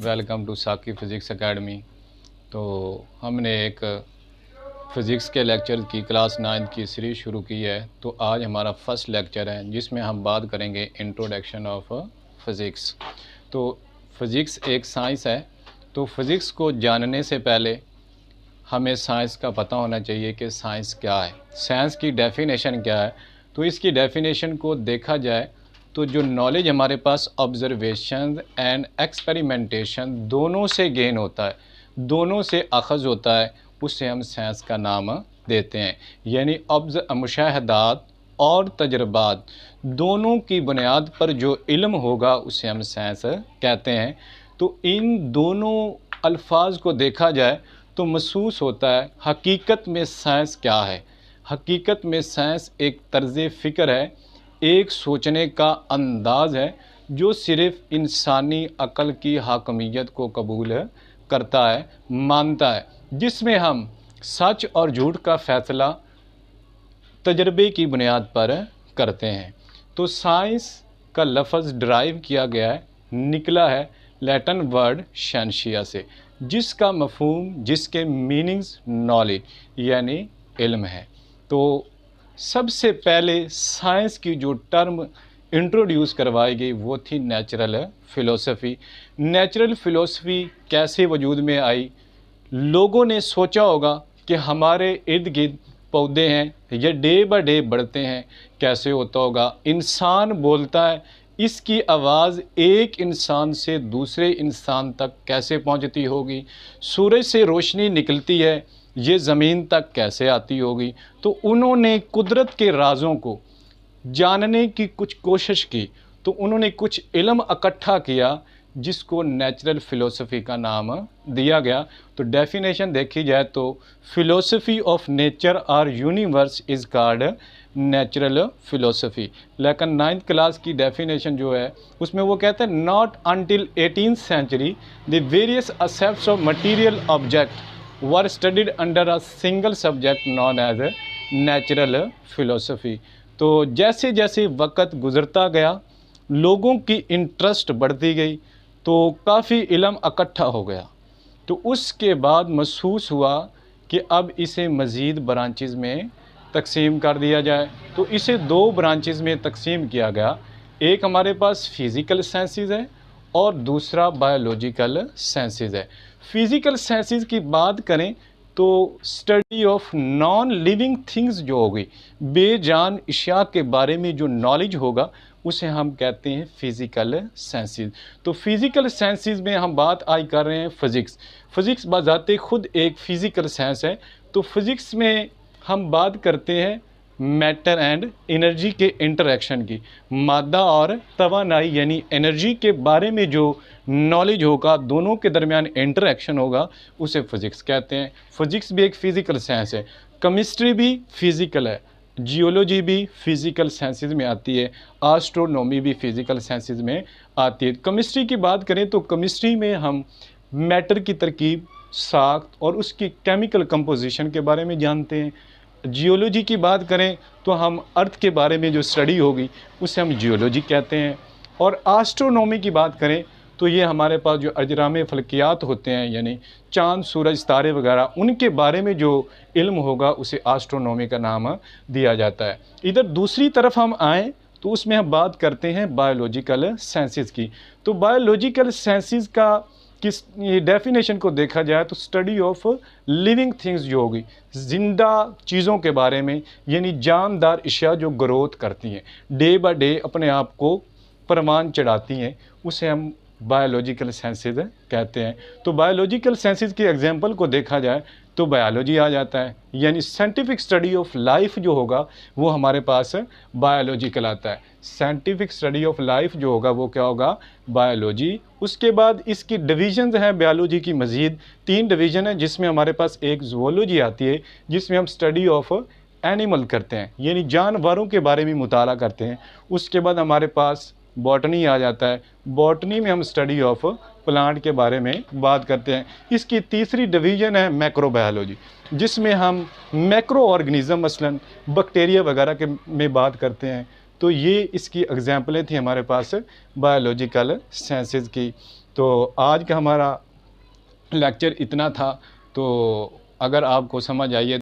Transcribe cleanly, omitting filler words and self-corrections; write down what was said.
Welcome to साकी physics academy. तो हमने एक फ़िज़िक्स के लेक्चर की क्लास 9 की सीरीज़ शुरू की है। तो आज हमारा फर्स्ट लेक्चर है जिसमें हम बात करेंगे इंट्रोडक्शन ऑफ फ़िज़िक्स। तो फ़िज़िक्स एक साइंस है। तो फ़िज़िक्स को जानने से पहले हमें साइंस का पता होना चाहिए कि साइंस क्या है, साइंस की डेफिनेशन क्या है। तो इसकी डेफिनेशन को देखा जाए तो जो नॉलेज हमारे पास ऑब्ज़र्वेशन एंड एक्सपेरिमेंटेशन दोनों से गेन होता है, दोनों से अखज़ होता है, उसे हम साइंस का नाम देते हैं। यानी मुशाहदात और तजर्बात दोनों की बुनियाद पर जो इल्म होगा उसे हम साइंस कहते हैं। तो इन दोनों अल्फाज को देखा जाए तो महसूस होता है हकीकत में साइंस क्या है। हकीकत में साइंस एक तर्ज़ फ़िक्र है, एक सोचने का अंदाज़ है जो सिर्फ़ इंसानी अक़ल की हाकमियत को कबूल करता है, मानता है, जिसमें हम सच और झूठ का फ़ैसला तजर्बे की बुनियाद पर करते हैं। तो साइंस का लफ्ज़ ड्राइव किया गया है, निकला है लैटिन वर्ड साइंटिया से, जिसका मफ़हूम, जिसके मीनिंग्स नॉलेज यानी इल्म है। तो सबसे पहले साइंस की जो टर्म इंट्रोड्यूस करवाई गई वो थी नेचुरल फ़िलोसफ़ी। नेचुरल फ़िलोसफ़ी कैसे वजूद में आई? लोगों ने सोचा होगा कि हमारे इर्द गिर्द पौधे हैं, ये डे बाय डे बढ़ते हैं, कैसे होता होगा? इंसान बोलता है, इसकी आवाज़ एक इंसान से दूसरे इंसान तक कैसे पहुंचती होगी? सूरज से रोशनी निकलती है, ये ज़मीन तक कैसे आती होगी? तो उन्होंने कुदरत के राज़ों को जानने की कुछ कोशिश की, तो उन्होंने कुछ इल्म इकट्ठा किया जिसको नेचुरल फ़िलोसफ़ी का नाम दिया गया। तो डेफिनेशन देखी जाए तो फ़िलोसफ़ी ऑफ नेचर और universe is called natural philosophy. लेकिन 9th क्लास की डेफिनेशन जो है उसमें वो कहते हैं not until 18th century the various aspects of material object were studied under a single subject known as natural philosophy. तो जैसे जैसे वक्त गुज़रता गया, लोगों की इंटरेस्ट बढ़ती गई, तो काफ़ी इल्म इकट्ठा हो गया। तो उसके बाद महसूस हुआ कि अब इसे मज़ीद ब्रांचेज़ में तकसीम कर दिया जाए। तो इसे 2 ब्रांचेज़ में तकसीम किया गया। एक हमारे पास फ़िज़िकल साइंसेज़ है और दूसरा बायोलॉजिकल साइंसेज़ है। फ़िज़िकल साइंसेज़ की बात करें तो study of non living things जो होगी, बेजान अशिया के बारे में जो नॉलेज होगा उसे हम कहते हैं फ़िज़िकल साइंसेज़। तो फ़िज़िकल साइंसेज़ में हम बात आज कर रहे हैं फ़िज़िक्स। फ़िज़िक्स बज़ाते खुद एक फ़िज़िकल साइंस है। तो फ़िज़िक्स में हम बात करते हैं मैटर एंड एनर्जी के इंटरेक्शन की, मादा और तवानाई यानी एनर्जी के बारे में जो नॉलेज होगा, दोनों के दरमियान इंटरेक्शन होगा, उसे फ़िज़िक्स कहते हैं। फ़िज़िक्स भी एक फ़िज़िकल साइंस है। केमिस्ट्री भी फ़िज़िकल है, जियोलॉजी भी फ़िज़िकल साइंसेज़ में आती है, एस्ट्रोनॉमी भी फ़िज़िकल साइंसेज़ में आती है। केमिस्ट्री की बात करें तो केमिस्ट्री में हम मैटर की तरकीब, साख्त और उसकी केमिकल कंपोजिशन के बारे में जानते हैं। जियोलॉजी की बात करें तो हम अर्थ के बारे में जो स्टडी होगी उसे हम जियोलॉजी कहते हैं। और एस्ट्रोनॉमी की बात करें तो ये हमारे पास जो अजराम फ़लकियात होते हैं, यानी चाँद, सूरज, तारे वगैरह, उनके बारे में जो इल्म होगा उसे एस्ट्रोनॉमी का नाम दिया जाता है। इधर दूसरी तरफ हम आएँ तो उसमें हम बात करते हैं बायोलॉजिकल साइंसेज़ की। तो बायोलॉजिकल साइंसेज़ का किस ये डेफिनेशन को देखा जाए तो स्टडी ऑफ लिविंग थिंग्स जो होगी, ज़िंदा चीज़ों के बारे में, यानी जानदार अशिया जो ग्रोथ करती हैं, डे बाय डे अपने आप को परवान चढ़ाती हैं, उसे हम बायोलॉजिकल साइंसेज़ कहते हैं। तो बायोलॉजिकल साइंसेज़ की एग्जांपल को देखा जाए तो बायोलॉजी आ जाता है, यानी साइंटिफिक स्टडी ऑफ लाइफ जो होगा वो हमारे पास बायोलॉजिकल आता है। साइंटिफिक स्टडी ऑफ लाइफ जो होगा वो क्या होगा? बायोलॉजी। उसके बाद इसकी डिवीजन्स हैं बायोलॉजी की, मज़ीद 3 डिवीज़न है, जिसमें हमारे पास एक ज़ूलॉजी आती है जिसमें हम स्टडी ऑफ एनिमल करते हैं, यानी जानवरों के बारे में मुताला करते हैं। उसके बाद हमारे पास बॉटनी आ जाता है। बॉटनी में हम स्टडी ऑफ प्लांट के बारे में बात करते हैं। इसकी तीसरी डिवीज़न है मैक्रोबायोलॉजी, जिसमें हम मैक्रो ऑर्गेनिज़म मसलन बैक्टीरिया वगैरह के में बात करते हैं। तो ये इसकी एग्जांपलें थी हमारे पास बायोलॉजिकल साइंसेज की। तो आज का हमारा लेक्चर इतना था। तो अगर आपको समझ आई है